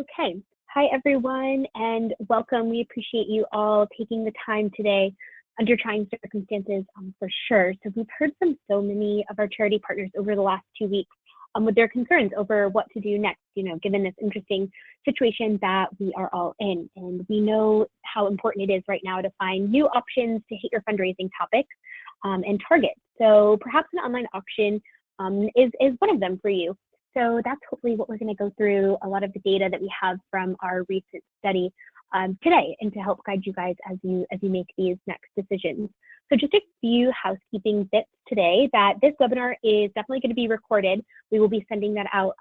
Okay, hi everyone and welcome. We appreciate you all taking the time today under trying circumstances for sure. So we've heard from so many of our charity partners over the last 2 weeks with their concerns over what to do next, given this interesting situation that we are all in. And we know how important it is right now to find new options to hit your fundraising topics and targets. So perhaps an online auction is one of them for you. So that's hopefully what we're going to go through, a lot of the data that we have from our recent study today, and to help guide you guys as you make these next decisions. So just a few housekeeping bits today, that this webinar is definitely going to be recorded. We will be sending that out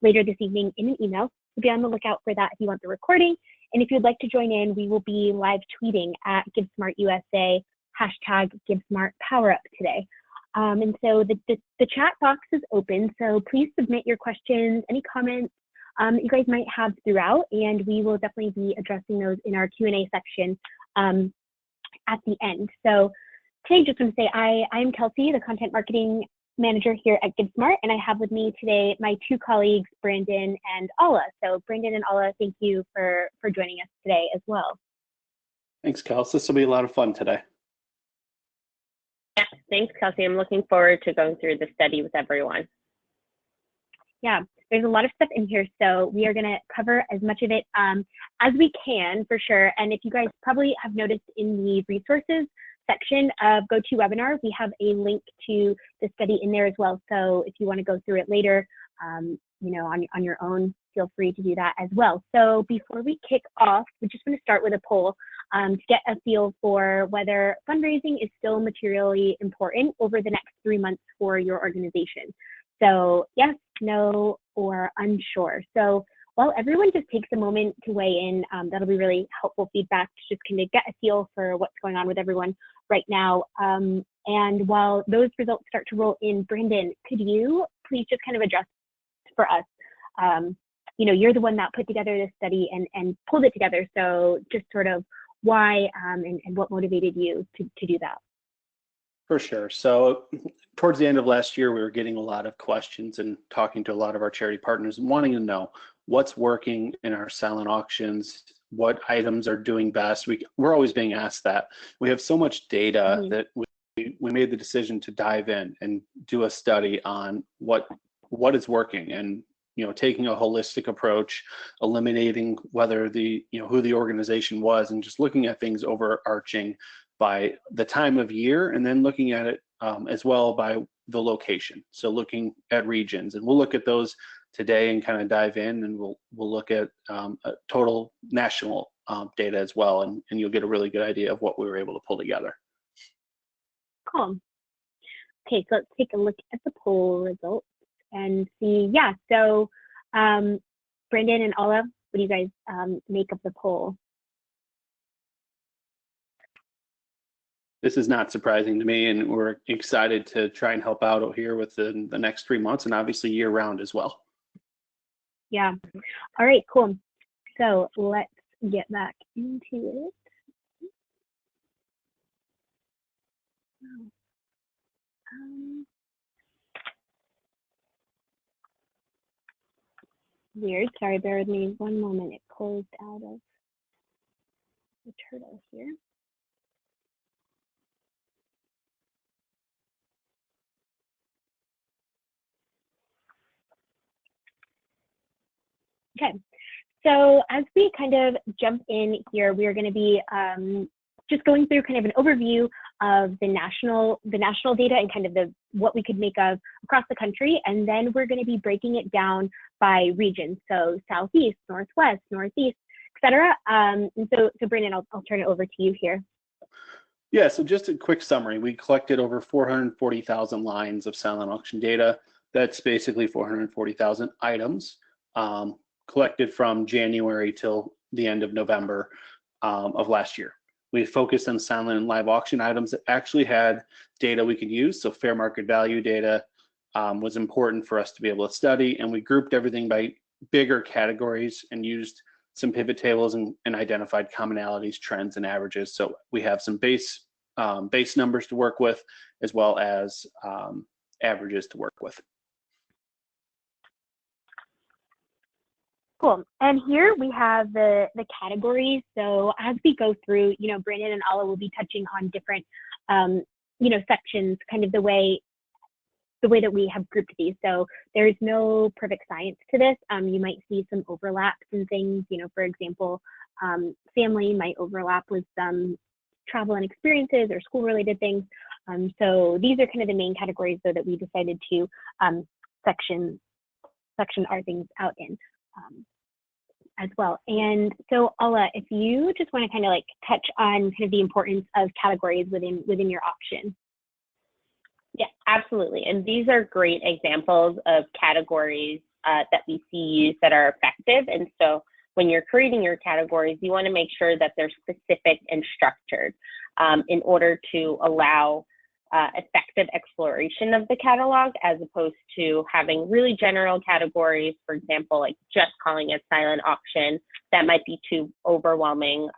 later this evening in an email. So be on the lookout for that if you want the recording. And if you'd like to join in, we will be live tweeting at GiveSmartUSA, #GiveSmartPowerUp today. And so the chat box is open, so please submit your questions, any comments that you guys might have throughout, and we will definitely be addressing those in our Q&A section at the end. So today, just want to say I'm Kelsey, the Content Marketing Manager here at GiveSmart, and I have with me today my two colleagues, Brandon and Ala. So Brandon and Ala, thank you for joining us today as well. Thanks, Kelsey. This will be a lot of fun today. Yeah, thanks, Kelsey. I'm looking forward to going through the study with everyone. Yeah, there's a lot of stuff in here, so we are going to cover as much of it as we can, for sure. And if you guys probably have noticed in the resources section of GoToWebinar, we have a link to the study in there as well. So if you want to go through it later, on your own, feel free to do that as well. So before we kick off, we just want to start with a poll to get a feel for whether fundraising is still materially important over the next 3 months for your organization. So yes, no, or unsure. So while everyone just takes a moment to weigh in, that'll be really helpful feedback to just kind of get a feel for what's going on with everyone right now. And while those results start to roll in, Brandon, could you please just kind of address for us? You're the one that put together this study and pulled it together. So just sort of why and what motivated you to do that? For sure. So towards the end of last year, we were getting a lot of questions and talking to a lot of our charity partners and wanting to know what's working in our silent auctions, what items are doing best. We're always being asked that. We have so much data that we made the decision to dive in and do a study on what is working, and taking a holistic approach, eliminating whether who the organization was, and just looking at things overarching by the time of year, and then looking at it as well by the location. So looking at regions, and we'll look at those today and kind of dive in, and we'll look at total national data as well, and you'll get a really good idea of what we were able to pull together. Cool. Okay, so let's take a look at the poll results and see. Yeah, so Brandon and Ala, what do you guys make of the poll? This is not surprising to me, and we're excited to try and help out here with the next 3 months, and obviously year round as well. Yeah. All right, cool. So let's get back into it. Weird. Sorry, bear with me 1 moment. It closed out of the turtle here. Okay, so as we kind of jump in here, we are going to be just going through kind of an overview of the national data and kind of what we could make of across the country, and then we're going to be breaking it down by region, so southeast, northwest, northeast, etc. And so Brandon, I'll turn it over to you here. Yeah, so just a quick summary. We collected over 440,000 lines of silent auction data. That's basically 440,000 items collected from January till the end of November of last year. We focused on silent and live auction items that actually had data we could use. So fair market value data was important for us to be able to study, and we grouped everything by bigger categories and used some pivot tables and identified commonalities, trends, and averages. So we have some base numbers to work with, as well as averages to work with. Cool. And here we have the categories. So as we go through, Brandon and Ala will be touching on different, sections, kind of the way that we have grouped these. So there's no perfect science to this. You might see some overlaps in things. For example, family might overlap with some travel and experiences or school-related things. So these are kind of the main categories, though, that we decided to section our things out in. As well. And so Ala, if you just want to kind of like touch on kind of the importance of categories within your auction. Yeah, absolutely. And these are great examples of categories that we see used that are effective. And so when you're creating your categories, you want to make sure that they're specific and structured in order to allow effective exploration of the catalog, as opposed to having really general categories, for example, like just calling it silent auction. That might be too overwhelming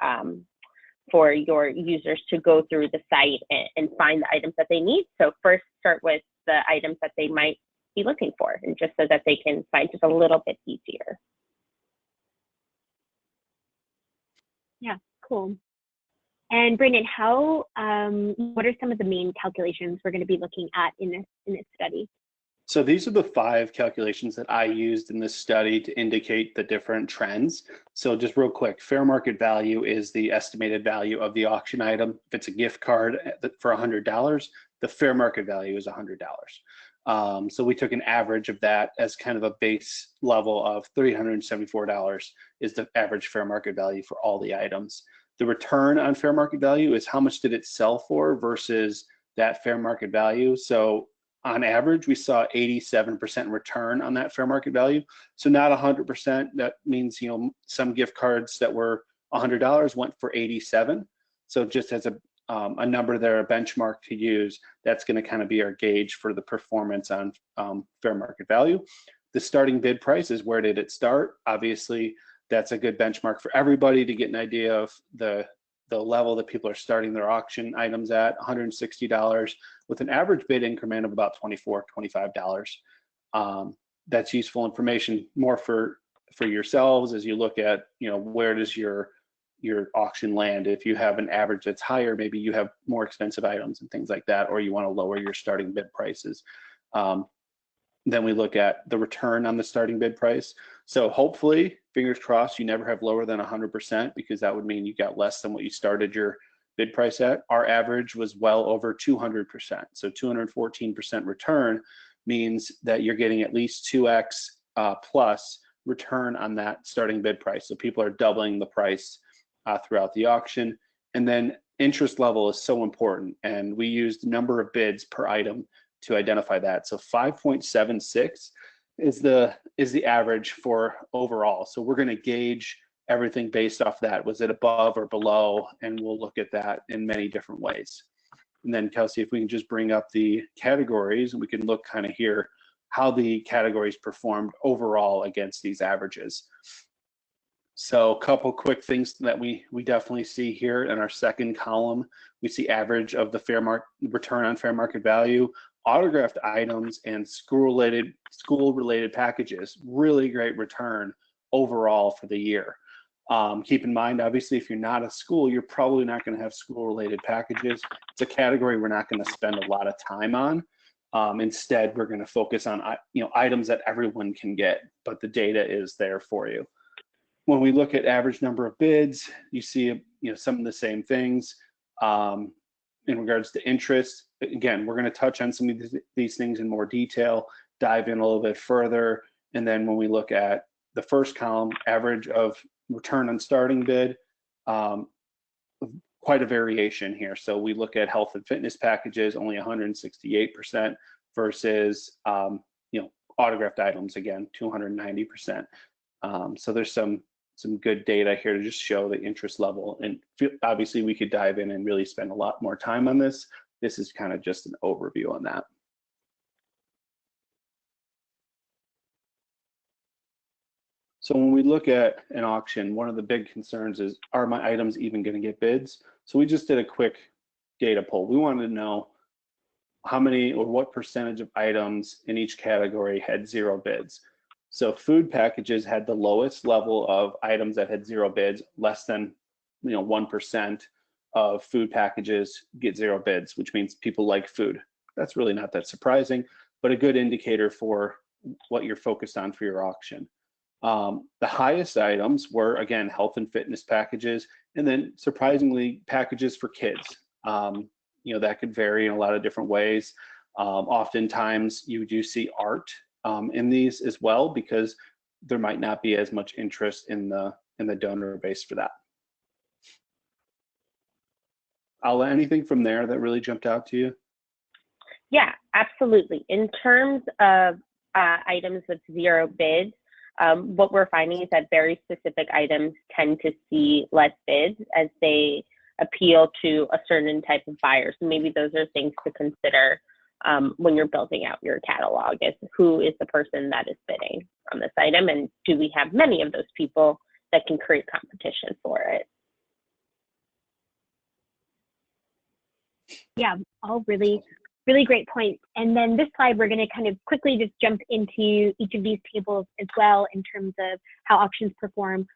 for your users to go through the site and find the items that they need. So first start with the items that they might be looking for, and just so that they can find just a little bit easier. Yeah, cool. And Brandon, what are some of the main calculations we're going to be looking at in this study? So these are the 5 calculations that I used in this study to indicate the different trends. So just real quick, fair market value is the estimated value of the auction item. If it's a gift card for $100, the fair market value is $100. So we took an average of that as kind of a base level of $374 is the average fair market value for all the items. The return on fair market value is how much did it sell for versus that fair market value. So on average, we saw 87% return on that fair market value. So not 100%. That means, some gift cards that were $100 went for 87. So just as a number there, a benchmark to use, that's going to kind of be our gauge for the performance on fair market value. The starting bid price is where did it start? Obviously, that's a good benchmark for everybody to get an idea of the level that people are starting their auction items at, $160 with an average bid increment of about $24, $25. That's useful information more for yourselves as you look at, where does your auction land. If you have an average that's higher, maybe you have more expensive items and things like that, or you want to lower your starting bid prices. Then we look at the return on the starting bid price. So hopefully, fingers crossed, you never have lower than 100%, because that would mean you got less than what you started your bid price at. Our average was well over 200%. So 214% return means that you're getting at least 2x plus return on that starting bid price. So people are doubling the price throughout the auction. And then interest level is so important. And we used number of bids per item to identify that. So 5.76 is the average for overall. So we're going to gauge everything based off that. Was it above or below? And we'll look at that in many different ways. And then Kelsey, if we can just bring up the categories, and we can look kind of here how the categories performed overall against these averages. So a couple quick things that we definitely see here in our second column. We see average of the return on fair market value, autographed items, and school-related packages. Really great return overall for the year. Keep in mind, obviously, if you're not a school, you're probably not going to have school-related packages. It's a category we're not going to spend a lot of time on. Instead, we're going to focus on items that everyone can get, but the data is there for you. When we look at average number of bids, you see some of the same things. In regards to interest, again, we're going to touch on some of these things in more detail, dive in a little bit further. And then when we look at the first column, average of return on starting bid, quite a variation here. So we look at health and fitness packages, only 168% versus autographed items, again, 290%. So there's some good data here to just show the interest level. And obviously we could dive in and really spend a lot more time on this. This is kind of just an overview on that. So when we look at an auction, one of the big concerns is, are my items even going to get bids? So we just did a quick data poll. We wanted to know how many or what percentage of items in each category had 0 bids. So food packages had the lowest level of items that had 0 bids, less than 1% of food packages get 0 bids, which means people like food. That's really not that surprising, but a good indicator for what you're focused on for your auction. The highest items were, again, health and fitness packages, and then surprisingly, packages for kids. That could vary in a lot of different ways. Oftentimes, you do see art in these as well, because there might not be as much interest in the donor base for that. Ala, anything from there that really jumped out to you? Yeah, absolutely. In terms of items with 0 bids, what we're finding is that very specific items tend to see less bids as they appeal to a certain type of buyer. So maybe those are things to consider when you're building out your catalog, is who is the person that is bidding on this item, and do we have many of those people that can create competition for it? Yeah, all really great points. And then this slide, we're going to kind of quickly just jump into each of these tables as well in terms of how auctions perform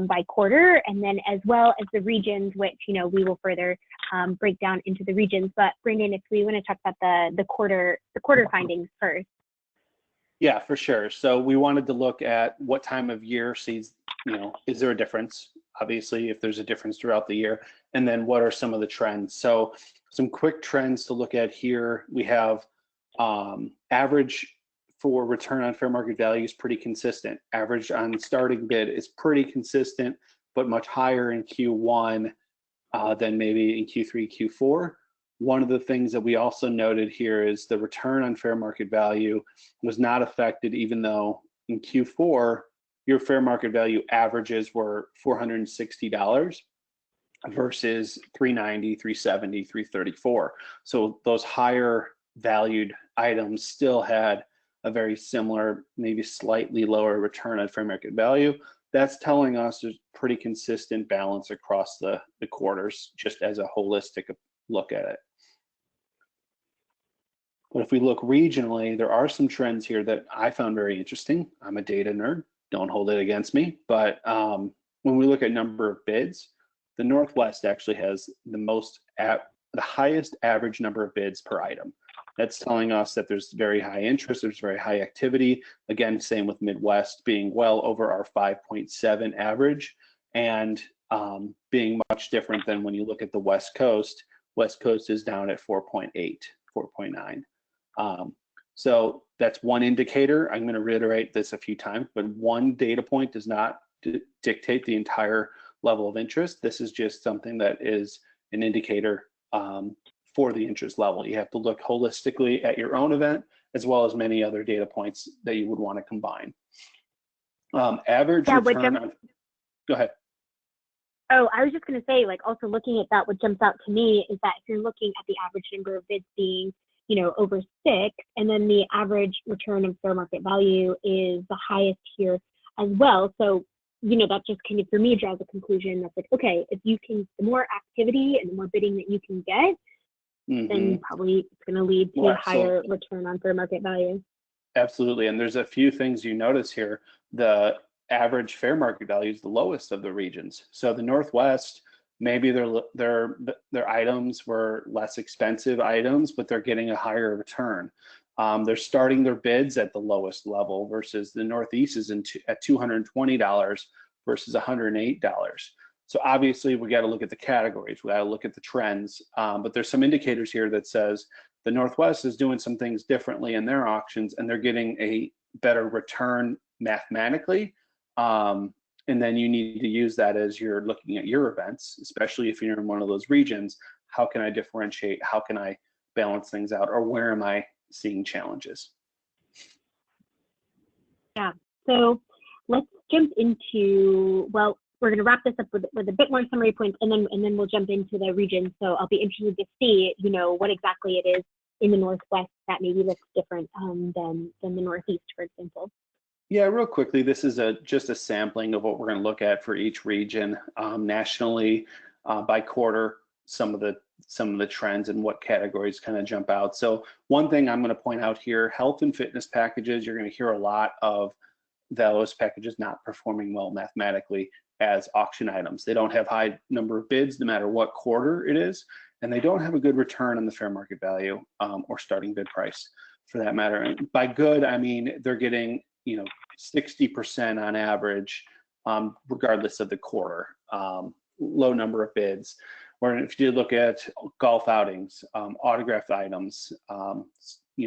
by quarter, and then as well as the regions, which we will further break down into the regions. But Brandon, if we want to talk about the quarter findings first. Yeah, for sure. So we wanted to look at what time of year sees, is there a difference? Obviously, if there's a difference throughout the year, and then what are some of the trends? So some quick trends to look at here. We have average for return on fair market value is pretty consistent. Average on starting bid is pretty consistent, but much higher in Q1 than maybe in Q3, Q4. One of the things that we also noted here is the return on fair market value was not affected, even though in Q4, your fair market value averages were $460 versus $390, $370, $334. So those higher valued items still had a very similar, maybe slightly lower return on fair market value. That's telling us there's pretty consistent balance across the quarters, just as a holistic look at it. But if we look regionally, there are some trends here that I found very interesting. I'm a data nerd, don't hold it against me. But when we look at number of bids, the Northwest actually has the highest average number of bids per item. That's telling us that there's very high interest, there's very high activity. Again, same with Midwest being well over our 5.7 average, and being much different than when you look at the West Coast. West Coast is down at 4.8, 4.9. So that's one indicator. I'm going to reiterate this a few times, but one data point does not dictate the entire level of interest. This is just something that is an indicator for the interest level. You have to look holistically at your own event, as well as many other data points that you would want to combine. Average return on, go ahead. Oh, I was just going to say, also looking at that, what jumps out to me is that if you're looking at the average number of bids being, over 6, and then the average return of fair market value is the highest here as well. So, that just kind of, for me, draws a conclusion that's okay, if you can, the more activity and the more bidding that you can get, then probably it's going to lead to a higher return on fair market value. Absolutely, and there's a few things you notice here. The average fair market value is the lowest of the regions. So the Northwest, maybe their items were less expensive items, but they're getting a higher return. They're starting their bids at the lowest level versus the Northeast is at $220 versus $108. So obviously we got to look at the categories, we got to look at the trends, but there's some indicators here that says the Northwest is doing some things differently in their auctions, and they're getting a better return mathematically. And then you need to use that as you're looking at your events, especially if you're in one of those regions. How can I differentiate? How can I balance things out? Or where am I seeing challenges? Yeah, so let's jump into, well, we're going to wrap this up with a bit more summary points, and then we'll jump into the region. So I'll be interested to see, what exactly it is in the Northwest that maybe looks different than the Northeast, for example. Yeah, real quickly, this is just a sampling of what we're going to look at for each region nationally by quarter. Some of the trends and what categories kind of jump out. So one thing I'm going to point out here: health and fitness packages. You're going to hear a lot of those packages not performing well mathematically as auction items. They don't have high number of bids no matter what quarter it is, and they don't have a good return on the fair market value or starting bid price for that matter. And by good, I mean they're getting 60% on average, regardless of the quarter. Low number of bids. Or if you look at golf outings, autographed items,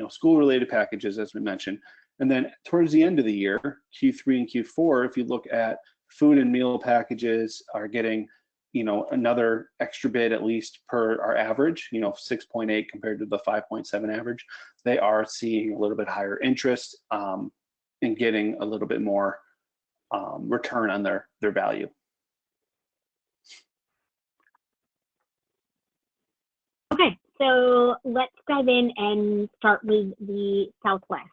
school-related packages, as we mentioned, and then towards the end of the year, Q3 and Q4, if you look at food and meal packages, are getting another extra bid at least per our average, 6.8 compared to the 5.7 average. They are seeing a little bit higher interest and getting a little bit more return on their value. Okay, so let's dive in and start with the Southwest.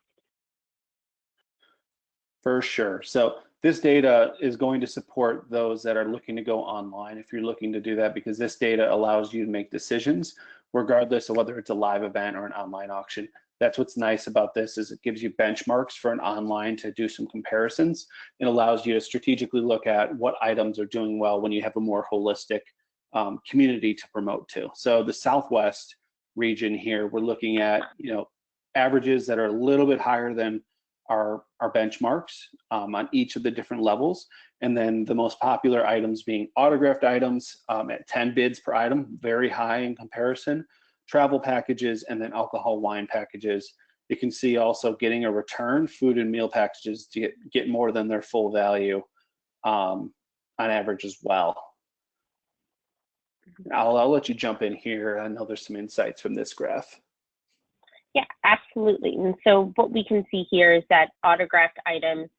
For sure. So this data is going to support those that are looking to go online if you're looking to do that, because this data allows you to make decisions regardless of whether it's a live event or an online auction. That's what's nice about this, is it gives you benchmarks for an online to do some comparisons. It allows you to strategically look at what items are doing well when you have a more holistic community to promote to. So the Southwest region here, we're looking at averages that are a little bit higher than our benchmarks on each of the different levels, and then the most popular items being autographed items at 10 bids per item, very high in comparison, travel packages, and then alcohol wine packages. You can see also getting a return, food and meal packages to get more than their full value on average as well. I'll let you jump in here. I know there's some insights from this graph. Yeah, absolutely. And so what we can see here is that autographed items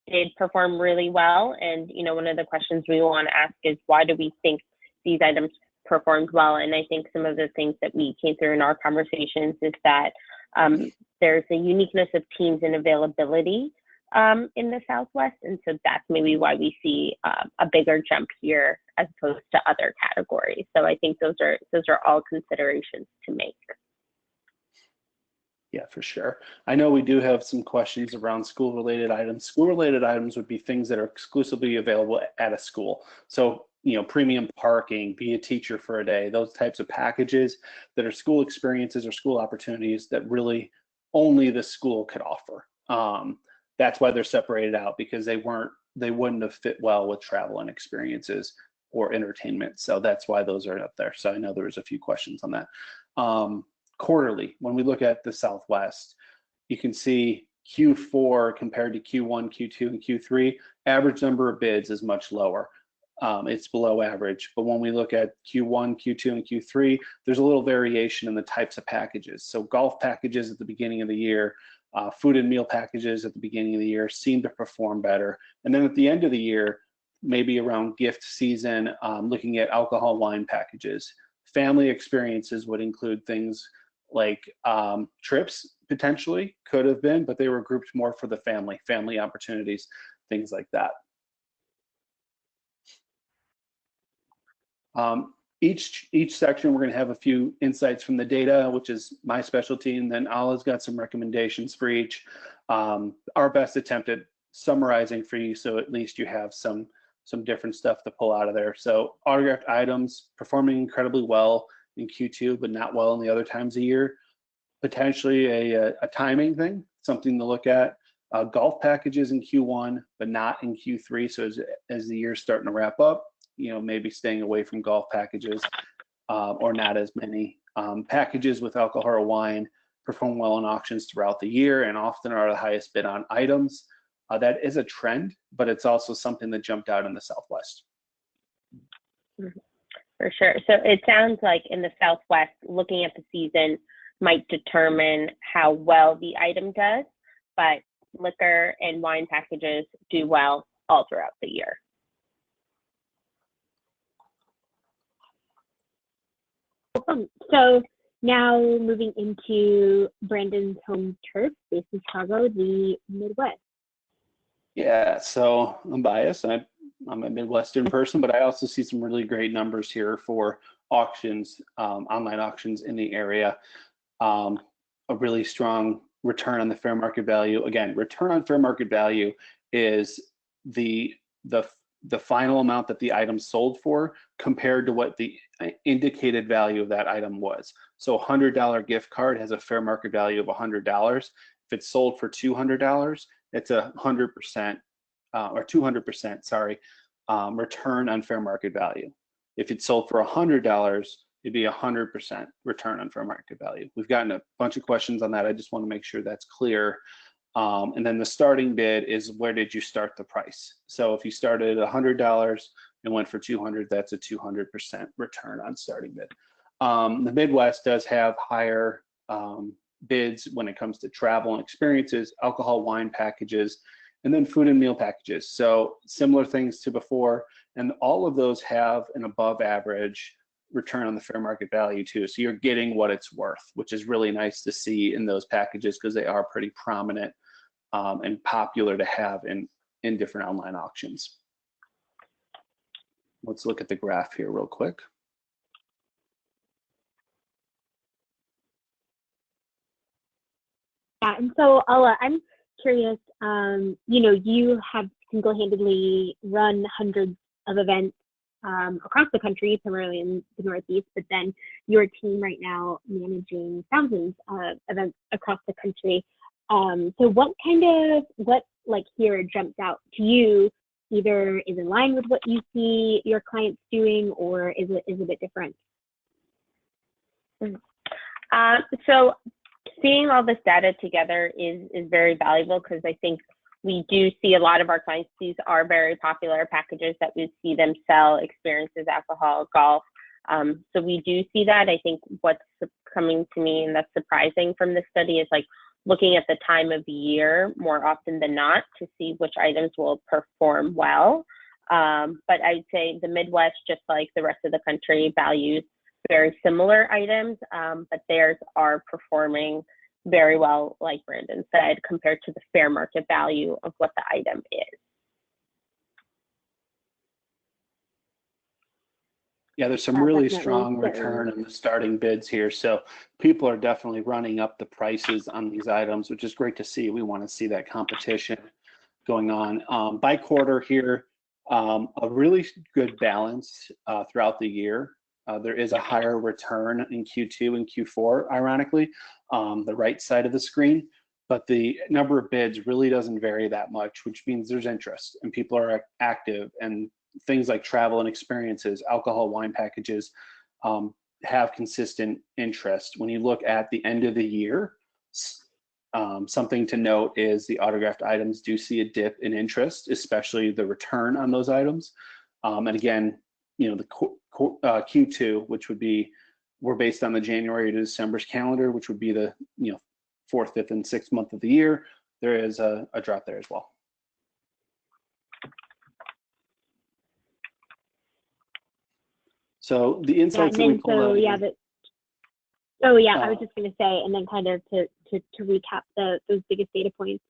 did perform really well. And, one of the questions we want to ask is, why do we think these items performed well? And I think some of the things that we came through in our conversations is that there's a uniqueness of teams and availability in the Southwest. And so that's maybe why we see a bigger jump here as opposed to other categories. So I think those are all considerations to make. Yeah, for sure. I know we do have some questions around school-related items. School-related items would be things that are exclusively available at a school. So, premium parking, be a teacher for a day, those types of packages that are school experiences or school opportunities that really only the school could offer. That's why they're separated out, because they wouldn't have fit well with travel and experiences or entertainment. So that's why those are up there. So I know there was a few questions on that. Quarterly, when we look at the Southwest, you can see Q4 compared to Q1, Q2, and Q3, average number of bids is much lower. It's below average. But when we look at Q1, Q2, and Q3, there's a little variation in the types of packages. So golf packages at the beginning of the year, food and meal packages at the beginning of the year seem to perform better. And then at the end of the year, maybe around gift season, looking at alcohol wine packages. Family experiences would include things like trips, potentially could have been, but they were grouped more for the family opportunities, things like that. Each section, we're going to have a few insights from the data, which is my specialty, and then Ala's got some recommendations for each. Our best attempt at summarizing for you, so at least you have some different stuff to pull out of there. So autographed items performing incredibly well in Q2, but not well in the other times of year. Potentially a timing thing, something to look at. Golf packages in Q1, but not in Q3. So as the year's starting to wrap up, maybe staying away from golf packages or not as many. Packages with alcohol or wine perform well in auctions throughout the year and often are the highest bid on items. That is a trend, but it's also something that jumped out in the Southwest. For sure. So it sounds like in the Southwest, looking at the season might determine how well the item does, but liquor and wine packages do well all throughout the year. So now moving into Brandon's home turf, based in Chicago, the Midwest. Yeah, so I'm biased. I'm a Midwestern person, but I also see some really great numbers here for auctions, online auctions in the area. A really strong return on the fair market value. Again, return on fair market value is the final amount that the item sold for compared to what the indicated value of that item was. So a $100 gift card has a fair market value of $100. If it's sold for $200, it's 100% or 200%, sorry, return on fair market value. If it's sold for $100, it'd be 100% return on fair market value. We've gotten a bunch of questions on that. I just want to make sure that's clear. And then the starting bid is where did you start the price? So if you started at $100 and went for 200, that's a 200% return on starting bid. The Midwest does have higher bids when it comes to travel and experiences, alcohol, wine packages, and then food and meal packages. So similar things to before, and all of those have an above average return on the fair market value too. So you're getting what it's worth, which is really nice to see in those packages because they are pretty prominent and popular to have in different online auctions. Let's look at the graph here real quick. Yeah, and so Alla, I'm curious, you know, you have single-handedly run hundreds of events across the country, primarily in the Northeast, but then your team right now managing thousands of events across the country. So what like here jumps out to you, either is in line with what you see your clients doing, or is it a bit different? So seeing all this data together is very valuable because I think we do see a lot of our clients, these are very popular packages that we see them sell, experiences, alcohol, golf. So we do see that. I think what's coming to me and that's surprising from this study is like looking at the time of year more often than not to see which items will perform well. But I'd say the Midwest, just like the rest of the country, values very similar items, but theirs are performing very well, like Brandon said, compared to the fair market value of what the item is. Yeah, there's some really strong return in the starting bids here. So people are definitely running up the prices on these items, which is great to see. We want to see that competition going on. By quarter here, a really good balance throughout the year. There is a higher return in Q2 and Q4, ironically, the right side of the screen, but the number of bids really doesn't vary that much, which means there's interest and people are active, and things like travel and experiences, alcohol, wine packages have consistent interest. When you look at the end of the year, something to note is the autographed items do see a dip in interest, especially the return on those items. And again, you know, the Q2, which would be, we're based on the January to December's calendar, which would be the, you know, 4th, 5th, and 6th month of the year. There is a drop there as well. So the insights that we pulled out. I was just going to say, and then kind of to recap those biggest data points.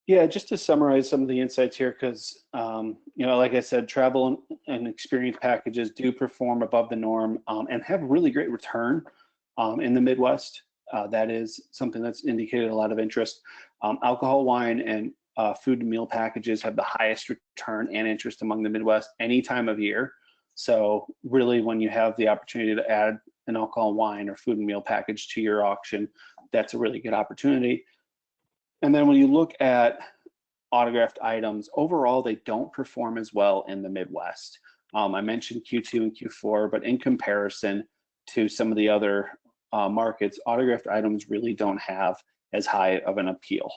Yeah, just to summarize some of the insights here, because you know, like I said, travel and experience packages do perform above the norm and have really great return in the Midwest. That is something that's indicated a lot of interest. Alcohol, wine, and food and meal packages have the highest return and interest among the Midwest any time of year. So really, when you have the opportunity to add an alcohol, wine, or food and meal package to your auction, that's a really good opportunity. And then when you look at autographed items, overall, they don't perform as well in the Midwest. I mentioned Q2 and Q4, but in comparison to some of the other markets, autographed items really don't have as high of an appeal.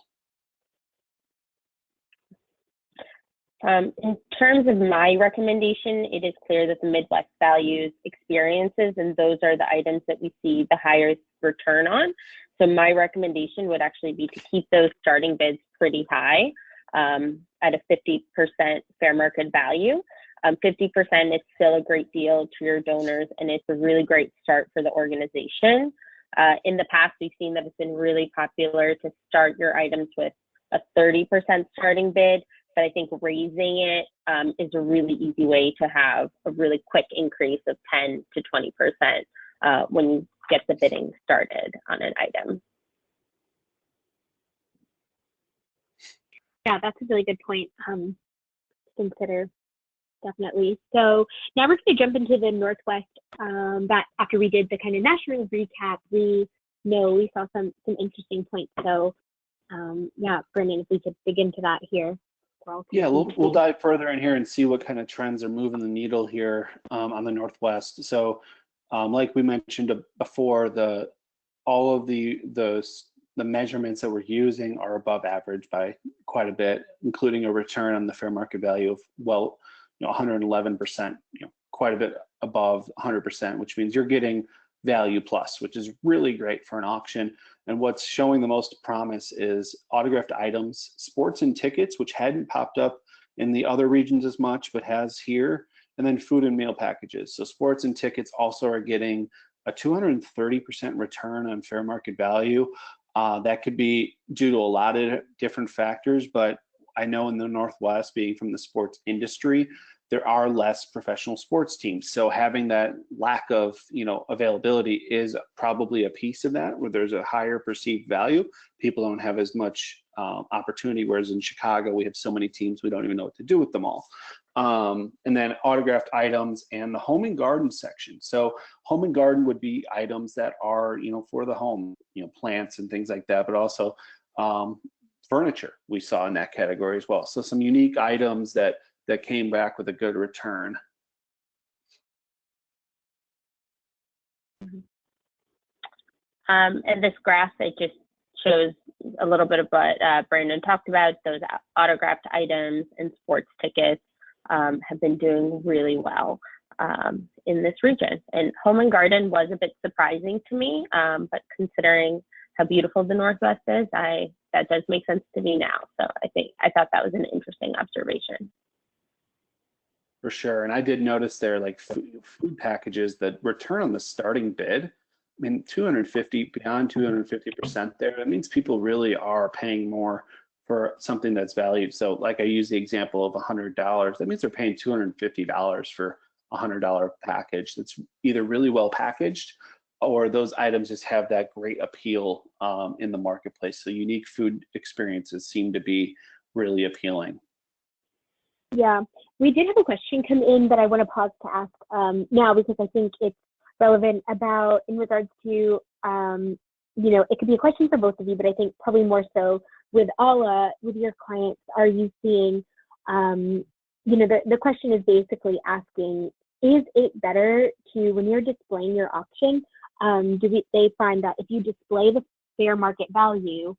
In terms of my recommendation, it is clear that the Midwest values experiences, and those are the items that we see the highest return on. So my recommendation would actually be to keep those starting bids pretty high at a 50% fair market value. 50% is still a great deal to your donors, and it's a really great start for the organization. In the past, we've seen that it's been really popular to start your items with a 30% starting bid, but I think raising it is a really easy way to have a really quick increase of 10 to 20% when you get the bidding started on an item. Yeah, that's a really good point to consider, definitely. So now we're going to jump into the Northwest. That after we did the kind of national recap, we saw some interesting points. So yeah, Brendan, if we could dig into that here. Yeah, we'll dive further in here and see what kind of trends are moving the needle here on the Northwest. So like we mentioned before, all of the measurements that we're using are above average by quite a bit, including a return on the fair market value of 111%, quite a bit above 100%, which means you're getting value plus, which is really great for an auction. And what's showing the most promise is autographed items, sports and tickets, which hadn't popped up in the other regions as much, but has here, and then food and meal packages. So sports and tickets also are getting a 230% return on fair market value. That could be due to a lot of different factors, but I know in the Northwest, being from the sports industry, there are less professional sports teams. So having that lack of availability is probably a piece of that, where there's a higher perceived value. People don't have as much opportunity, whereas in Chicago, we have so many teams, we don't even know what to do with them all. And then autographed items and the home and garden section. So home and garden would be items that are, for the home, plants and things like that, but also furniture we saw in that category as well. So some unique items that came back with a good return. And this graph, it just shows a little bit of what Brandon talked about. Those autographed items and sports tickets have been doing really well in this region. And home and garden was a bit surprising to me, but considering how beautiful the Northwest is, that does make sense to me now. So I thought that was an interesting observation. For sure. And I did notice there, like food packages, that return on the starting bid, beyond 250% there. That means people really are paying more for something that's valued. So like I use the example of $100, that means they're paying $250 for a $100 package that's either really well packaged, or those items just have that great appeal in the marketplace. So unique food experiences seem to be really appealing. Yeah, we did have a question come in that I want to pause to ask now, because I think it's relevant in regards to, it could be a question for both of you, but I think probably more so with with your clients. Are you seeing, the question is basically asking, is it better to, when you're displaying your auction, they find that if you display the fair market value,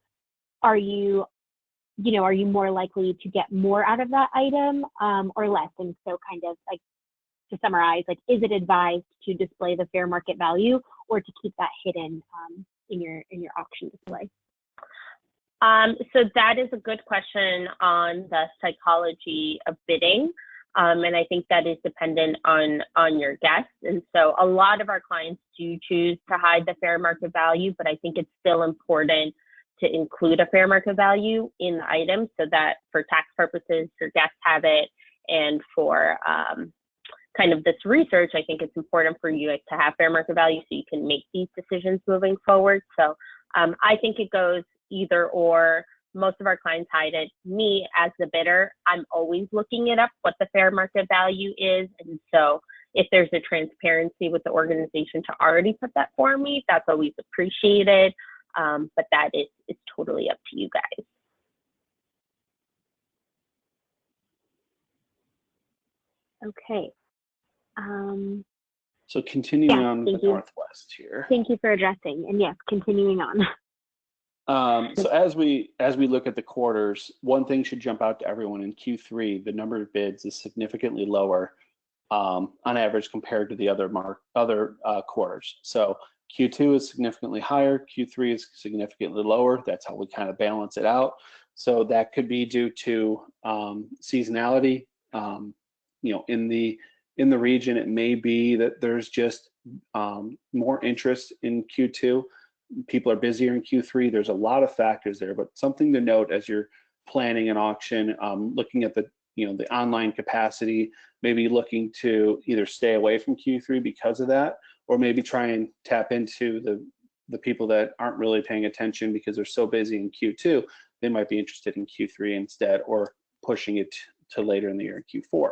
are you more likely to get more out of that item or less? And so kind of like to summarize, like, is it advised to display the fair market value or to keep that hidden in your auction display? So that is a good question on the psychology of bidding. And I think that is dependent on your guests. And so a lot of our clients do choose to hide the fair market value, but I think it's still important to include a fair market value in the item so that for tax purposes, your guests have it. And for kind of this research, I think it's important for you to have fair market value so you can make these decisions moving forward. So I think it goes either or. Most of our clients hide it. Me, as the bidder, I'm always looking it up, what the fair market value is. And so if there's a transparency with the organization to already put that for me, that's always appreciated. But that is totally up to you guys. Okay. So continuing on with the Northwest here. Thank you for addressing. And yes, continuing on. So as we look at the quarters, one thing should jump out to everyone. In Q3, the number of bids is significantly lower on average compared to the other quarters. So Q2 is significantly higher, Q3 is significantly lower. That's how we kind of balance it out. So that could be due to seasonality. In the region, it may be that there's just more interest in Q2. People are busier in Q3. There's a lot of factors there, but something to note as you're planning an auction, looking at the online capacity, maybe looking to either stay away from Q3 because of that, or maybe try and tap into the people that aren't really paying attention because they're so busy in Q2. they might be interested in Q3 instead, or pushing it to later in the year in Q4.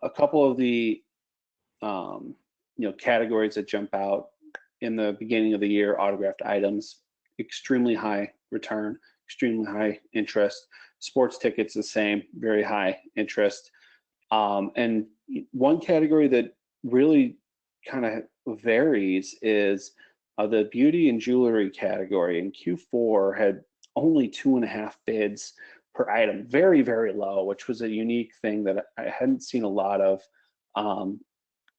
A couple of the categories that jump out in the beginning of the year: autographed items, extremely high return, extremely high interest. Sports tickets, the same, very high interest. And one category that really kind of varies is the beauty and jewelry category. In Q4 had only 2.5 bids per item, very, very low, which was a unique thing that I hadn't seen a lot of.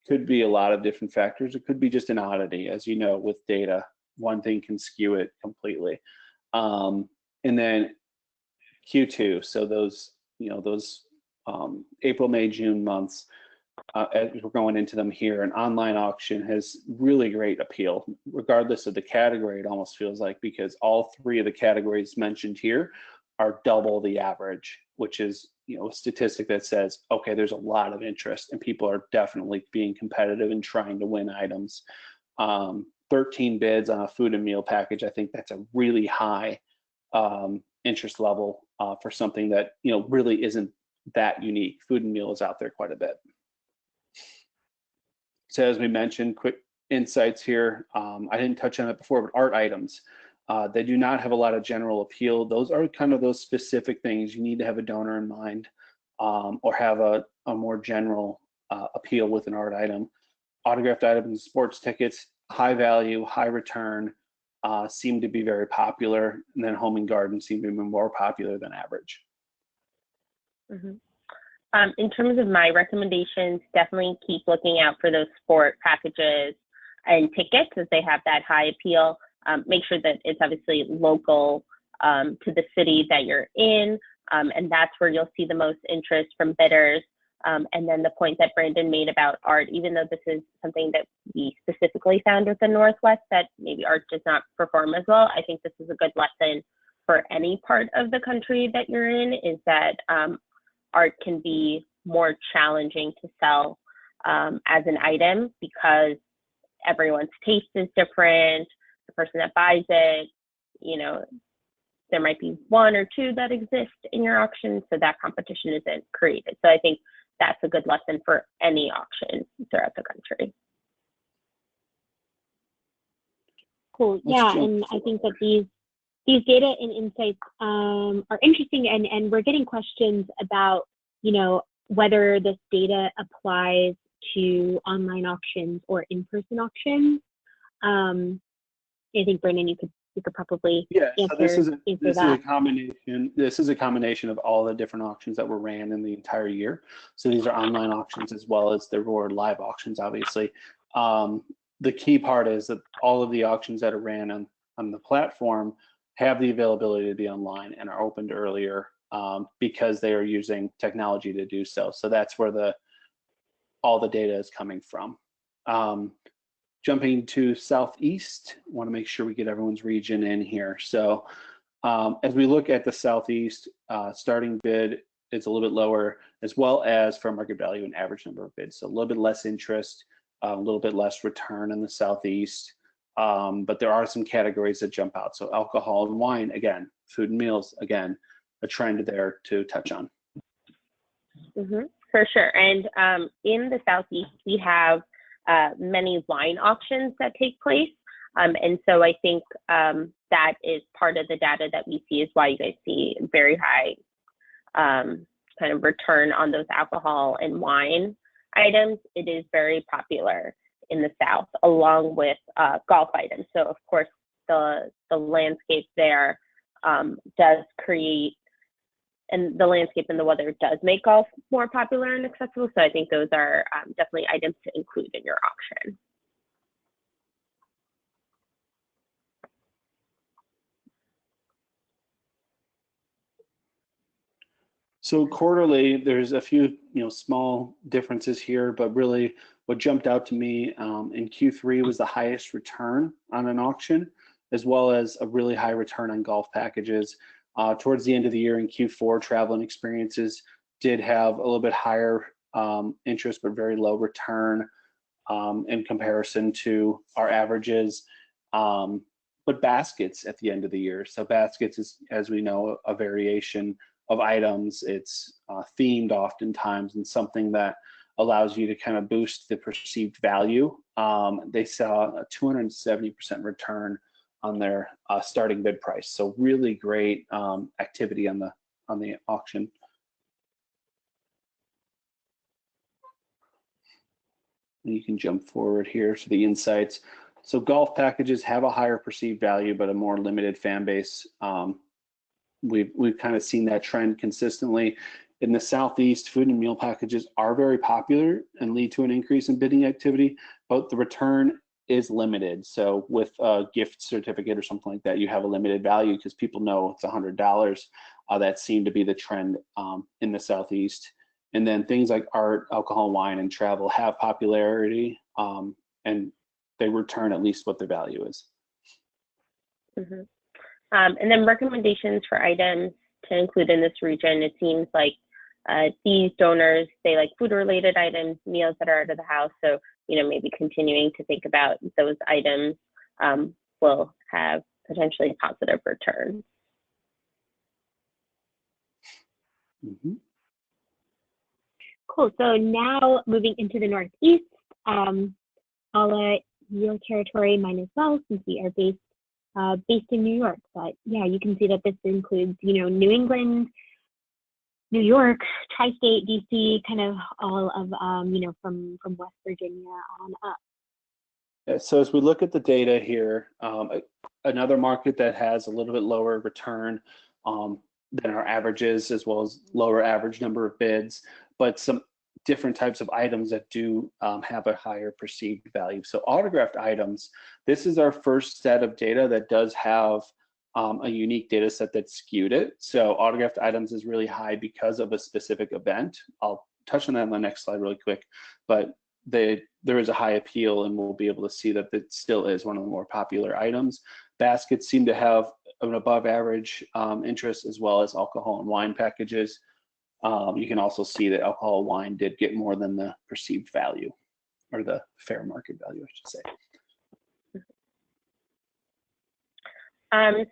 Could be a lot of different factors. It could be just an oddity. As you know, with data, one thing can skew it completely. And then Q2, so those April, May, June months, as we're going into them here, an online auction has really great appeal, regardless of the category. It almost feels like, because all three of the categories mentioned here are double the average, which is a statistic that says, okay, there's a lot of interest and people are definitely being competitive and trying to win items. 13 bids on a food and meal package, I think that's a really high interest level for something that really isn't that unique. Food and meal is out there quite a bit. So as we mentioned, quick insights here. I didn't touch on it before, but art items. They do not have a lot of general appeal. Those are kind of those specific things. You need to have a donor in mind, or have a more general appeal with an art item. Autographed items, sports tickets, high value, high return, seem to be very popular. And then home and garden seem to be more popular than average. Mm-hmm. In terms of my recommendations, definitely keep looking out for those sport packages and tickets, as they have that high appeal. Make sure that it's obviously local to the city that you're in, and that's where you'll see the most interest from bidders. And then the point that Brandon made about art, even though this is something that we specifically found with the Northwest, that maybe art does not perform as well, I think this is a good lesson for any part of the country that you're in, is that art can be more challenging to sell as an item, because everyone's taste is different. The person that buys it, there might be one or two that exist in your auction, so that competition isn't created. So I think that's a good lesson for any auction throughout the country. Cool. Yeah, and I think that these data and insights are interesting, and we're getting questions about, whether this data applies to online auctions or in-person auctions. I think, Brendan, you could probably answer, so this is that. a combination. This is a combination of all the different auctions that were ran in the entire year. So these are online auctions as well as there were live auctions, obviously. The key part is that all of the auctions that are ran on the platform have the availability to be online and are opened earlier, because they are using technology to do so. So that's where all the data is coming from. Jumping to Southeast, want to make sure we get everyone's region in here. So as we look at the Southeast, starting bid is a little bit lower, as well as fair market value and average number of bids. So a little bit less interest, a little bit less return in the Southeast. But there are some categories that jump out. So alcohol and wine, again, food and meals, again, a trend there to touch on. Mm-hmm, for sure. And in the Southeast, we have many wine auctions that take place. And so I think that is part of the data that we see, is why you guys see very high kind of return on those alcohol and wine items. It is very popular in the South, along with golf items. So of course, the landscape there does create, and the landscape and the weather does make golf more popular and accessible. So I think those are definitely items to include in your auction. So quarterly, there's a few small differences here, but really what jumped out to me in Q3 was the highest return on an auction, as well as a really high return on golf packages. Towards the end of the year in Q4, travel and experiences did have a little bit higher interest, but very low return in comparison to our averages. But but baskets at the end of the year. So baskets is, as we know, a variation of items. It's themed oftentimes, and something that allows you to kind of boost the perceived value. They saw a 270% return on their starting bid price. So really great activity on the auction. And you can jump forward here to the insights. So golf packages have a higher perceived value, but a more limited fan base. We've kind of seen that trend consistently. In the Southeast, food and meal packages are very popular and lead to an increase in bidding activity, but the return is limited. So with a gift certificate or something like that, you have a limited value because people know it's $100. That seemed to be the trend in the Southeast. And then things like art, alcohol, wine, and travel have popularity, and they return at least what their value is. Mm-hmm. And then recommendations for items to include in this region. It seems like these donors, they like food-related items, meals that are out of the house. So, maybe continuing to think about those items will have potentially positive returns. Mm-hmm. Cool. So now moving into the Northeast, I'll your territory, mine as well, since we are based in New York. But yeah, you can see that this includes, New England, New York, tri-state, DC, kind of all of, from West Virginia on up. Yeah, so as we look at the data here, another market that has a little bit lower return than our averages, as well as lower average number of bids, but some different types of items that do have a higher perceived value. So autographed items, this is our first set of data that does have a unique data set that skewed it. So autographed items is really high because of a specific event. I'll touch on that on the next slide really quick, but there is a high appeal, and we'll be able to see that it still is one of the more popular items. Baskets seem to have an above average interest, as well as alcohol and wine packages. You can also see that alcohol and wine did get more than the perceived value, or the fair market value, I should say.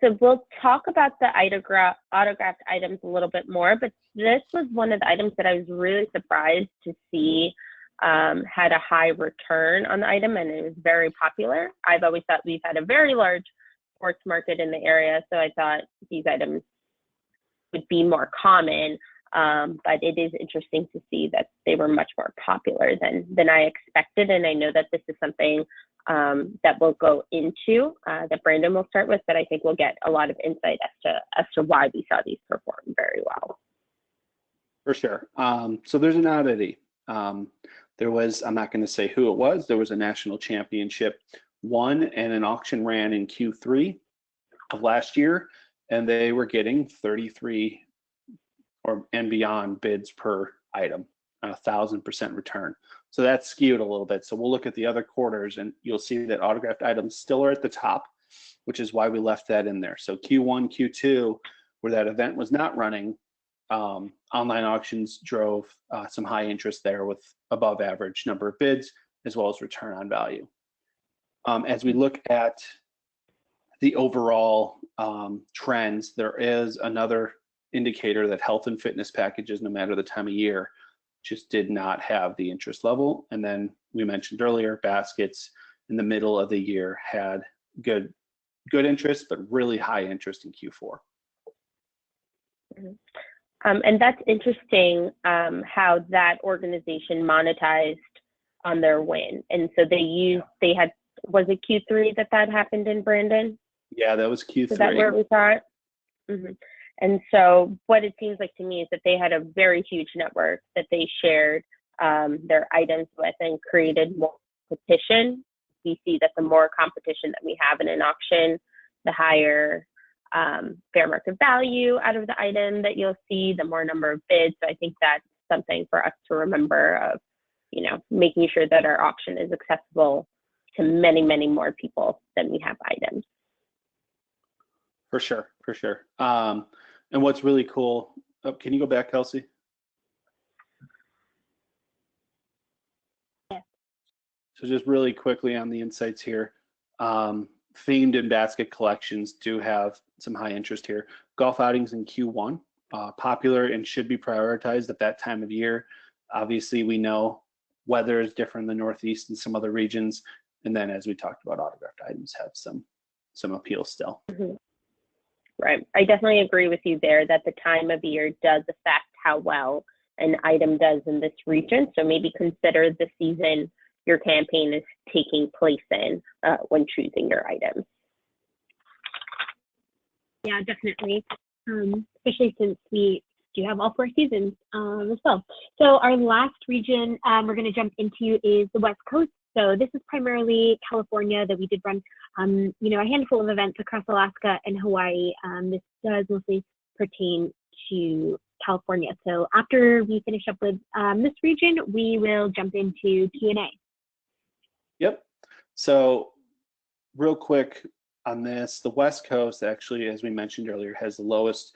So we'll talk about the autographed items a little bit more, but this was one of the items that I was really surprised to see had a high return on the item, and it was very popular. I've always thought we've had a very large sports market in the area, so I thought these items would be more common, but it is interesting to see that they were much more popular than I expected, and I know that this is something that we'll go into, that Brandon will start with, but I think we'll get a lot of insight as to why we saw these perform very well. For sure. So there's an oddity. There was, I'm not going to say who it was, there was a national championship won, and an auction ran in Q3 of last year, and they were getting 33 and beyond bids per item, 1,000% return. So that's skewed a little bit. So we'll look at the other quarters, and you'll see that autographed items still are at the top, which is why we left that in there. So Q1, Q2, where that event was not running, online auctions drove some high interest there with above average number of bids, as well as return on value. As we look at the overall trends, there is another indicator that health and fitness packages, no matter the time of year, just did not have the interest level. And then we mentioned earlier, baskets in the middle of the year had good interest, but really high interest in Q4. Mm-hmm. And that's interesting, how that organization monetized on their win. And so they had, was it Q3 that happened in, Brandon? Yeah, that was Q3. Is that where we saw it? Mm-hmm. And so what it seems like to me is that they had a very huge network that they shared their items with and created more competition. We see that the more competition that we have in an auction, the higher fair market value out of the item that you'll see, the more number of bids. So I think that's something for us to remember of, making sure that our auction is accessible to many, many more people than we have items. For sure. And what's really cool, can you go back, Kelsey? Yeah. So just really quickly on the insights here, themed and basket collections do have some high interest here. Golf outings in Q1, popular and should be prioritized at that time of year. Obviously, we know weather is different in the Northeast and some other regions. And then, as we talked about, autographed items have some appeal still. Mm-hmm. Right. I definitely agree with you there that the time of year does affect how well an item does in this region. So maybe consider the season your campaign is taking place in when choosing your items. Yeah, definitely. Especially since we do have all 4 seasons as well. So our last region we're going to jump into is the West Coast. So this is primarily California that we did run, you know, a handful of events across Alaska and Hawaii. This does mostly pertain to California. So after we finish up with this region, we will jump into Q&A. Yep. So real quick on this, the West Coast actually, as we mentioned earlier, has the lowest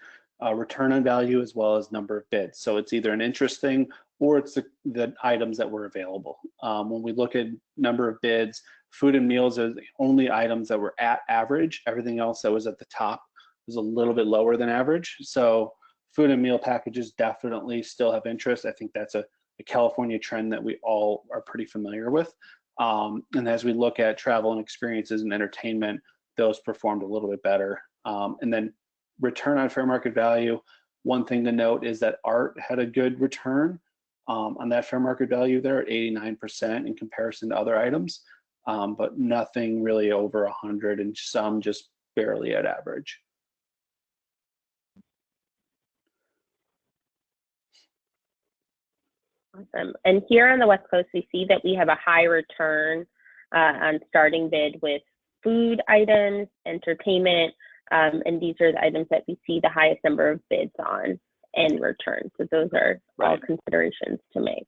return on value as well as number of bids. So it's either an interesting or it's the items that were available. When we look at number of bids, food and meals are the only items that were at average. Everything else that was at the top was a little bit lower than average. So food and meal packages definitely still have interest. I think that's a California trend that we all are pretty familiar with. And as we look at travel and experiences and entertainment, those performed a little bit better. And then return on fair market value, one thing to note is that art had a good return on that fair market value there at 89% in comparison to other items, but nothing really over 100 and some just barely at average. Awesome. And here on the West Coast, we see that we have a high return on starting bid with food items, entertainment, and these are the items that we see the highest number of bids on and return. So those are all considerations to make.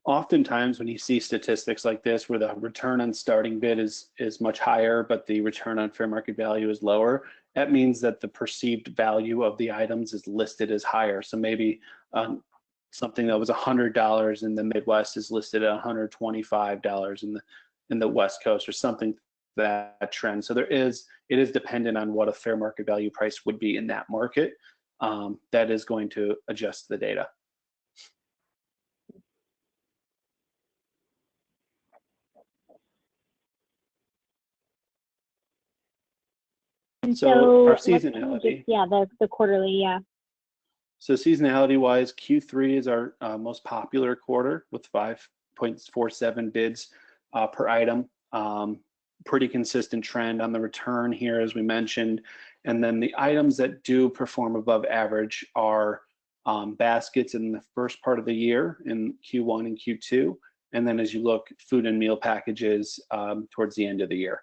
Oftentimes when you see statistics like this where the return on starting bid is much higher, but the return on fair market value is lower, that means that the perceived value of the items is listed as higher. So maybe something that was $100 in the Midwest is listed at $125 in the West Coast or something that trend. So it is dependent on what a fair market value price would be in that market. That is going to adjust the data. So our seasonality. Yeah, the quarterly, yeah. So seasonality wise, Q3 is our most popular quarter with 5.47 bids per item. Pretty consistent trend on the return here, as we mentioned. And then the items that do perform above average are baskets in the first part of the year in Q1 and Q2. And then as you look, food and meal packages towards the end of the year.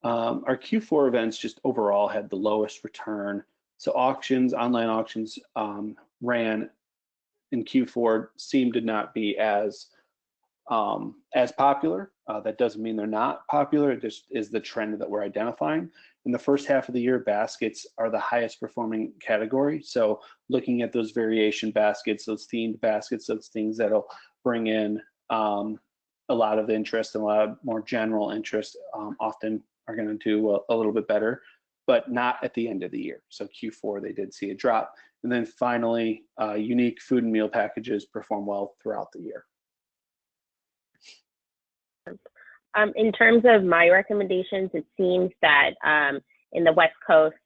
Our Q4 events just overall had the lowest return. So auctions, online auctions ran in Q4 seem to not be as popular. That doesn't mean they're not popular. It just is the trend that we're identifying. In the first half of the year, baskets are the highest performing category. So looking at those variation baskets, those themed baskets, those things that'll bring in a lot of interest and a lot of more general interest often are going to do a little bit better, but not at the end of the year. So Q4, they did see a drop. And then finally, unique food and meal packages perform well throughout the year. In terms of my recommendations, it seems that in the West Coast,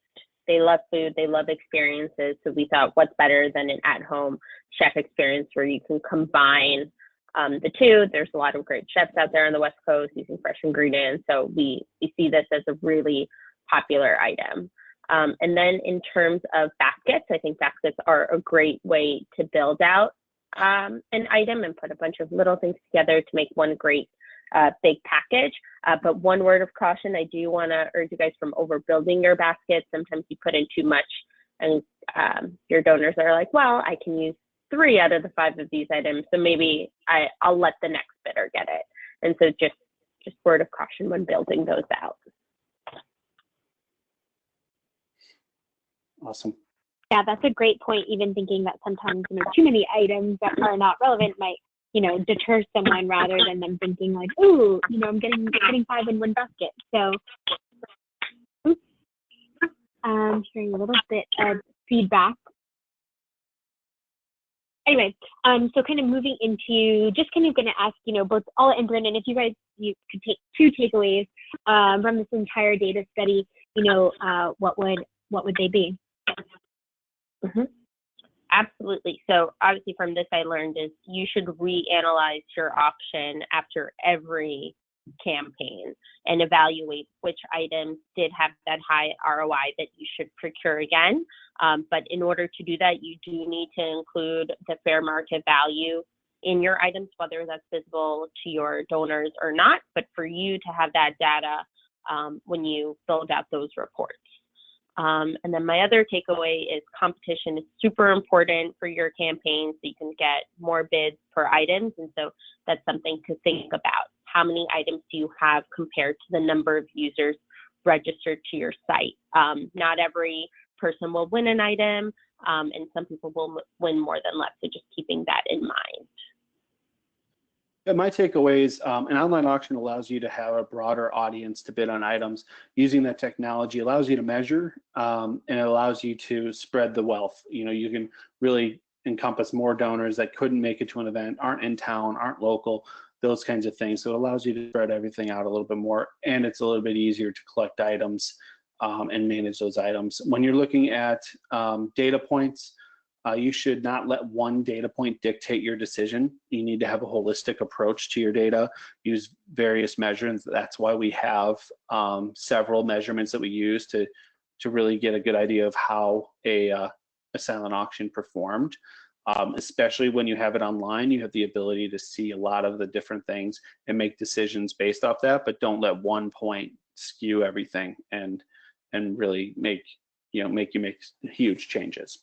they love food, they love experiences. So we thought, what's better than an at-home chef experience where you can combine the two. There's a lot of great chefs out there on the West Coast using fresh ingredients. So we see this as a really popular item. And then in terms of baskets, I think baskets are a great way to build out an item and put a bunch of little things together to make one great big package. But one word of caution, I do want to urge you guys from overbuilding your baskets. Sometimes you put in too much and your donors are like, well, I can use 3 out of the 5 of these items, so maybe I'll let the next bidder get it. And so just word of caution when building those out. Awesome. Yeah, that's a great point. Even thinking that sometimes too many items that are not relevant might deter someone rather than them thinking like, ooh, I'm getting 5 in one basket. So, hearing a little bit of feedback. Anyway, so kind of moving into just kind of going to ask, both Alla and Brendan, if you could take 2 takeaways from this entire data study, what would they be? Mm-hmm. Absolutely. So obviously from this I learned is you should reanalyze your auction after every campaign and evaluate which items did have that high ROI that you should procure again. But in order to do that, you do need to include the fair market value in your items, whether that's visible to your donors or not, but for you to have that data when you build out those reports. And then my other takeaway is competition is super important for your campaign so you can get more bids per items. And so that's something to think about. How many items do you have compared to the number of users registered to your site? Not every person will win an item, and some people will win more than less. So just keeping that in mind. Yeah, my takeaway is an online auction allows you to have a broader audience to bid on items. Using that technology allows you to measure and it allows you to spread the wealth. You can really encompass more donors that couldn't make it to an event, aren't in town, aren't local, those kinds of things. So it allows you to spread everything out a little bit more, and it's a little bit easier to collect items and manage those items. When you're looking at data points, you should not let one data point dictate your decision. You need to have a holistic approach to your data, use various measurements. That's why we have several measurements that we use to really get a good idea of how a silent auction performed. Especially when you have it online, you have the ability to see a lot of the different things and make decisions based off that, but don't let one point skew everything and really make you make huge changes.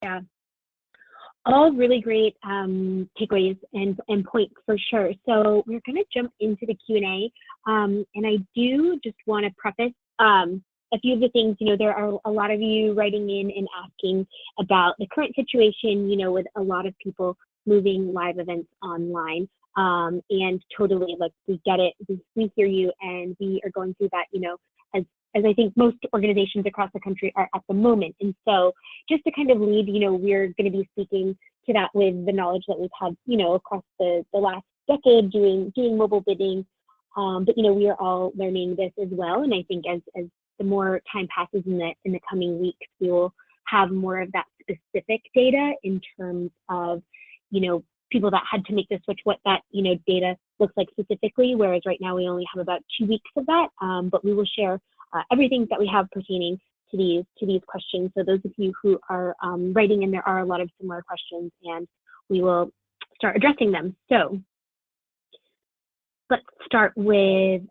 Yeah, all really great takeaways and points for sure. So we're going to jump into the Q&A, and I do just want to preface a few of the things. There are a lot of you writing in and asking about the current situation, with a lot of people moving live events online, and totally, like, we get it, we hear you, and we are going through that, as I think most organizations across the country are at the moment. And so just to kind of lead, we're going to be speaking to that with the knowledge that we've had, across the last decade doing mobile bidding. But, we are all learning this as well. And I think as the more time passes in the coming weeks, we will have more of that specific data in terms of, people that had to make the switch, what that, data looks like specifically, whereas right now we only have about 2 weeks of that. But we will share everything that we have pertaining to these questions. So those of you who are writing in, there are a lot of similar questions, and we will start addressing them. So let's start with,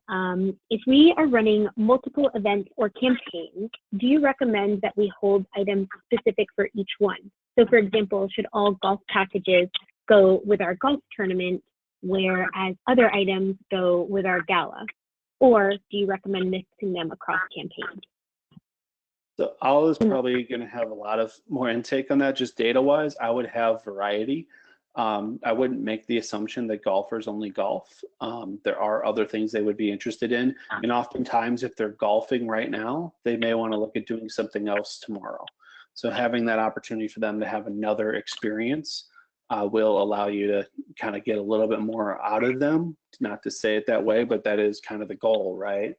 if we are running multiple events or campaigns, do you recommend that we hold items specific for each one? So for example, should all golf packages go with our golf tournament, whereas other items go with our gala? Or do you recommend mixing them across campaigns? So Al is probably going to have a lot of more intake on that. Just data-wise, I would have variety. I wouldn't make the assumption that golfers only golf. There are other things they would be interested in. And oftentimes, if they're golfing right now, they may want to look at doing something else tomorrow. So having that opportunity for them to have another experience will allow you to kind of get a little bit more out of them. Not to say it that way, but that is kind of the goal, right?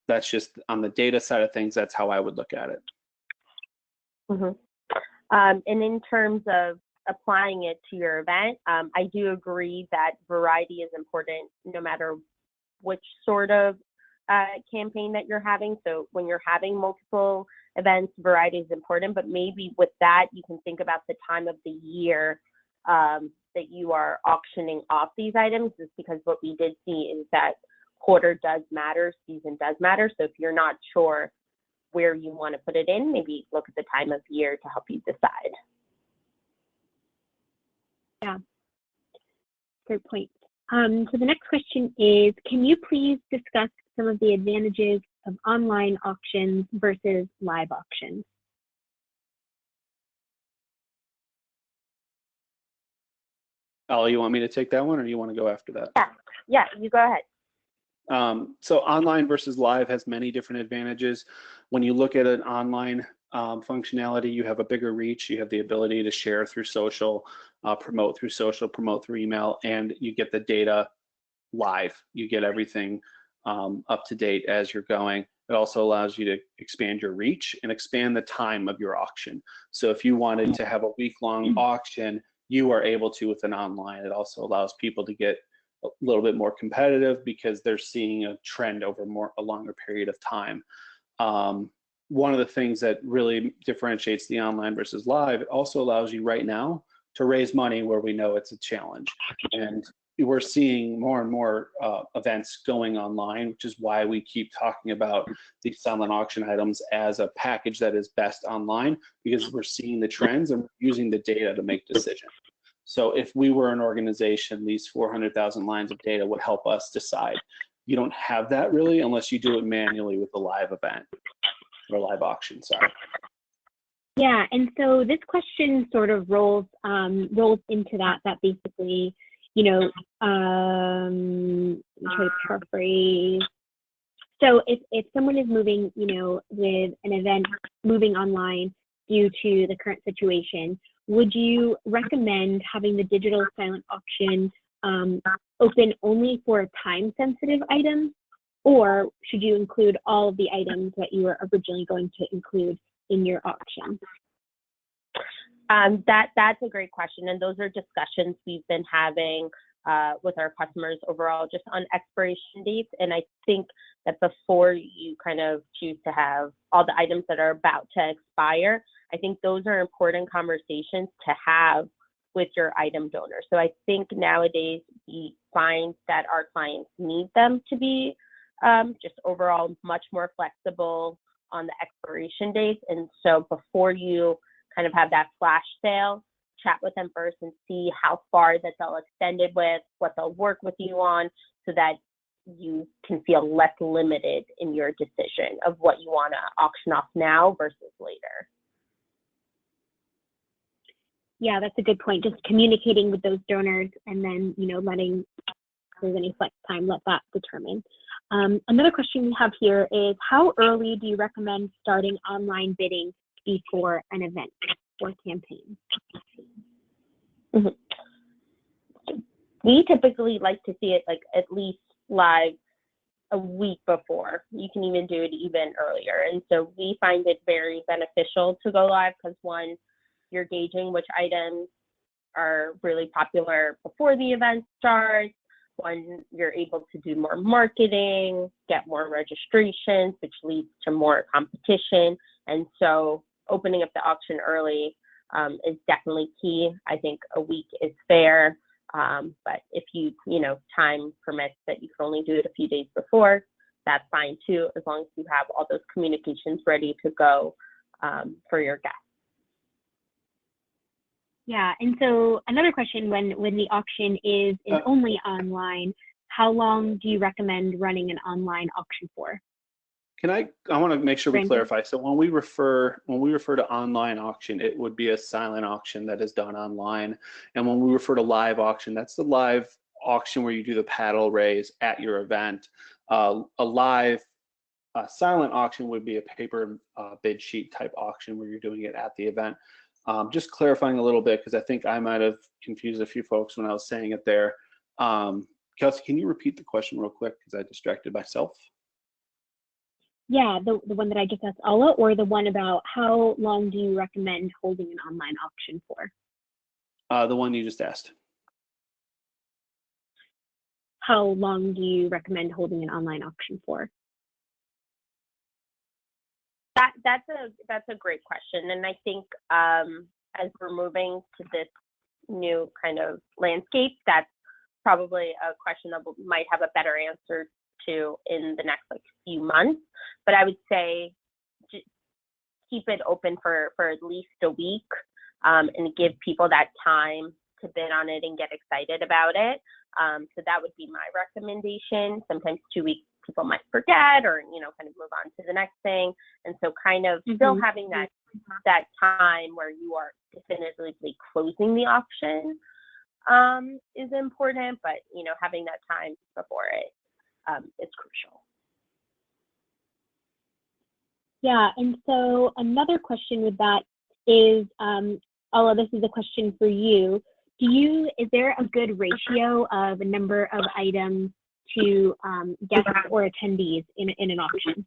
That's just on the data side of things, that's how I would look at it. Mm-hmm. And in terms of applying it to your event, I do agree that variety is important no matter which sort of campaign that you're having. So when you're having multiple events, variety is important, but maybe with that, you can think about the time of the year that you are auctioning off these items, is because what we did see is that quarter does matter, season does matter. So if you're not sure where you want to put it in, maybe look at the time of year to help you decide. Yeah, great point. So the next question is, can you please discuss some of the advantages of online auctions versus live auctions? Ollie, you want me to take that one, or you want to go after that? Yeah, you go ahead. So online versus live has many different advantages. When you look at an online functionality, you have a bigger reach. You have the ability to share through social, promote through social, promote through email, and you get the data live. You get everything up to date as you're going. It also allows you to expand your reach and expand the time of your auction. So if you wanted to have a week-long auction, you are able to with an online. It also allows people to get a little bit more competitive because they're seeing a trend over a longer period of time. One of the things that really differentiates the online versus live, it also allows you right now to raise money where we know it's a challenge. And we're seeing more and more events going online, which is why we keep talking about these silent auction items as a package that is best online, because we're seeing the trends and using the data to make decisions. So if we were an organization, these 400,000 lines of data would help us decide. You don't have that really unless you do it manually with a live event or live auction, sorry. Yeah, and so this question sort of rolls into that basically, you know, let me try to paraphrase. So if someone is moving, you know, with an event moving online due to the current situation, would you recommend having the digital silent auction open only for time-sensitive items, or should you include all of the items that you were originally going to include in your auction? That's a great question, and those are discussions we've been having with our customers overall, just on expiration dates. And I think that before you kind of choose to have all the items that are about to expire, I think those are important conversations to have with your item donor. So I think nowadays we find that our clients need them to be just overall much more flexible on the expiration dates. And so before you kind of have that flash sale, chat with them first and see how far that they'll extend it with, what they'll work with you on, so that you can feel less limited in your decision of what you want to auction off now versus later. Yeah, that's a good point. Just communicating with those donors and then, you know, letting, if there's any flex time, let that determine. Another question we have here is, how early do you recommend starting online bidding before an event or campaign? Mm-hmm. We typically like to see it like at least live a week before. You can even do it even earlier. And so we find it very beneficial to go live because, one, you're gauging which items are really popular before the event starts. One, you're able to do more marketing, get more registrations, which leads to more competition. And so opening up the auction early is definitely key. I think a week is fair, but if time permits that you can only do it a few days before, that's fine too, as long as you have all those communications ready to go for your guests. Yeah, and so another question, when the auction is only online, how long do you recommend running an online auction for? I want to make sure we clarify. So when we refer to online auction, it would be a silent auction that is done online. And when we refer to live auction, that's the live auction where you do the paddle raise at your event. A live silent auction would be a paper bid sheet type auction where you're doing it at the event. Just clarifying a little bit, because I think I might have confused a few folks when I was saying it there. Kelsey, can you repeat the question real quick, because I distracted myself? Yeah, the one that I just asked Alla, or the one about how long do you recommend holding an online auction for? The one you just asked. How long do you recommend holding an online auction for? That's a great question, and I think as we're moving to this new kind of landscape, that's probably a question that we might have a better answer to in the next few months. But I would say just keep it open for at least a week and give people that time to bid on it and get excited about it. So that would be my recommendation. Sometimes 2 weeks people might forget or kind of move on to the next thing. And so kind of still having that time where you are definitively closing the auction is important, but having that time before it is crucial. Yeah, and so another question with that is, Alla, this is a question for you. Is there a good ratio of a number of items to guests or attendees in an auction?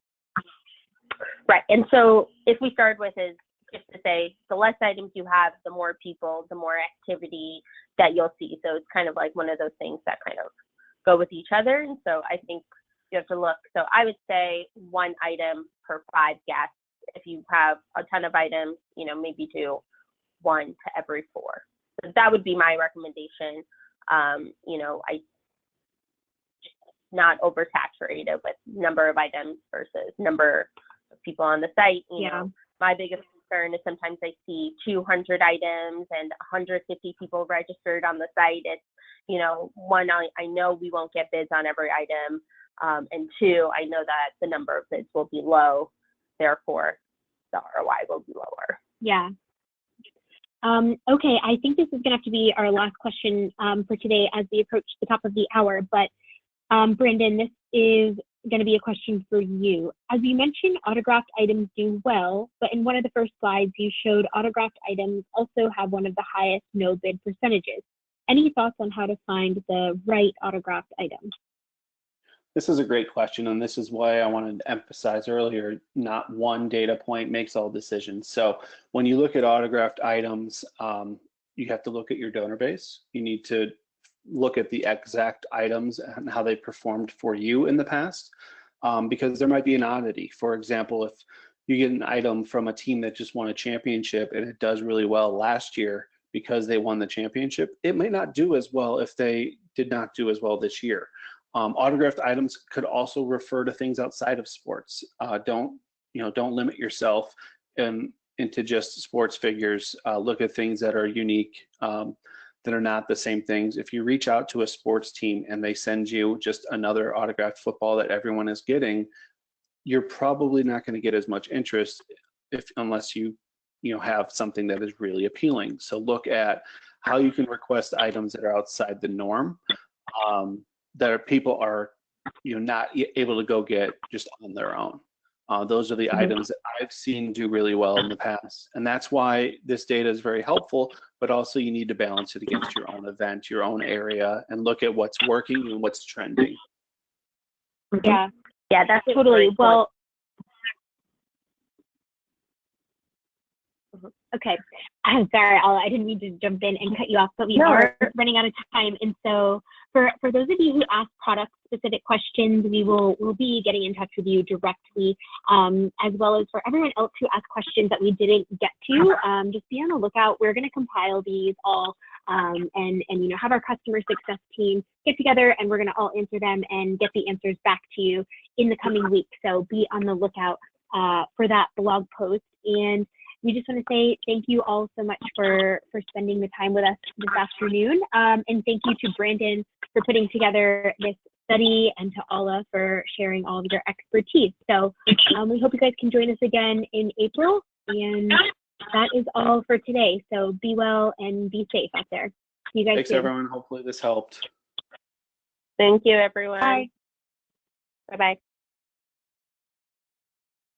Right, and so if we start with is just to say, the less items you have, the more people, the more activity that you'll see. So it's kind of like one of those things that kind of go with each other. And so I think you have to look. So I would say 1 item per 5 guests. If you have a ton of items, maybe do 1 to every 4. So that would be my recommendation. I not oversaturated with number of items versus number of people on the site. You know, my biggest concern is sometimes I see 200 items and 150 people registered on the site. It's, one, I know we won't get bids on every item. And 2, I know that the number of bids will be low. Therefore, the ROI will be lower. Yeah. Okay, I think this is going to have to be our last question for today as we approach the top of the hour. But Brandon, this is going to be a question for you. As you mentioned, autographed items do well, but in one of the first slides, you showed autographed items also have one of the highest no bid percentages. Any thoughts on how to find the right autographed items? This is a great question, and this is why I wanted to emphasize earlier, not one data point makes all decisions. So when you look at autographed items, you have to look at your donor base. You need to look at the exact items and how they performed for you in the past, because there might be an oddity. For example, if you get an item from a team that just won a championship and it does really well last year because they won the championship, it may not do as well if they did not do as well this year. Autographed items could also refer to things outside of sports. Don't limit yourself into just sports figures. Look at things that are unique, that are not the same things. If you reach out to a sports team and they send you just another autographed football that everyone is getting, you're probably not going to get as much interest unless you have something that is really appealing. So look at how you can request items that are outside the norm, that people are not able to go get just on their own. Those are the items that I've seen do really well in the past. And that's why this data is very helpful, but also you need to balance it against your own event, your own area, and look at what's working and what's trending. Yeah, that's totally. Well, okay. I'm sorry, Alla, I didn't mean to jump in and cut you off, but we are running out of time. And so for those of you who ask product-specific questions, we'll be getting in touch with you directly, as well as for everyone else who asked questions that we didn't get to. Just be on the lookout. We're going to compile these all and have our customer success team get together, and we're going to all answer them and get the answers back to you in the coming week. So be on the lookout for that blog post. And we just want to say thank you all so much for spending the time with us this afternoon. And thank you to Brandon for putting together this study, and to Alla for sharing all of your expertise. So we hope you guys can join us again in April. And that is all for today. So be well and be safe out there. See you guys Thanks, soon. everyone. Hopefully this helped. Thank you, everyone. Bye. Bye-bye.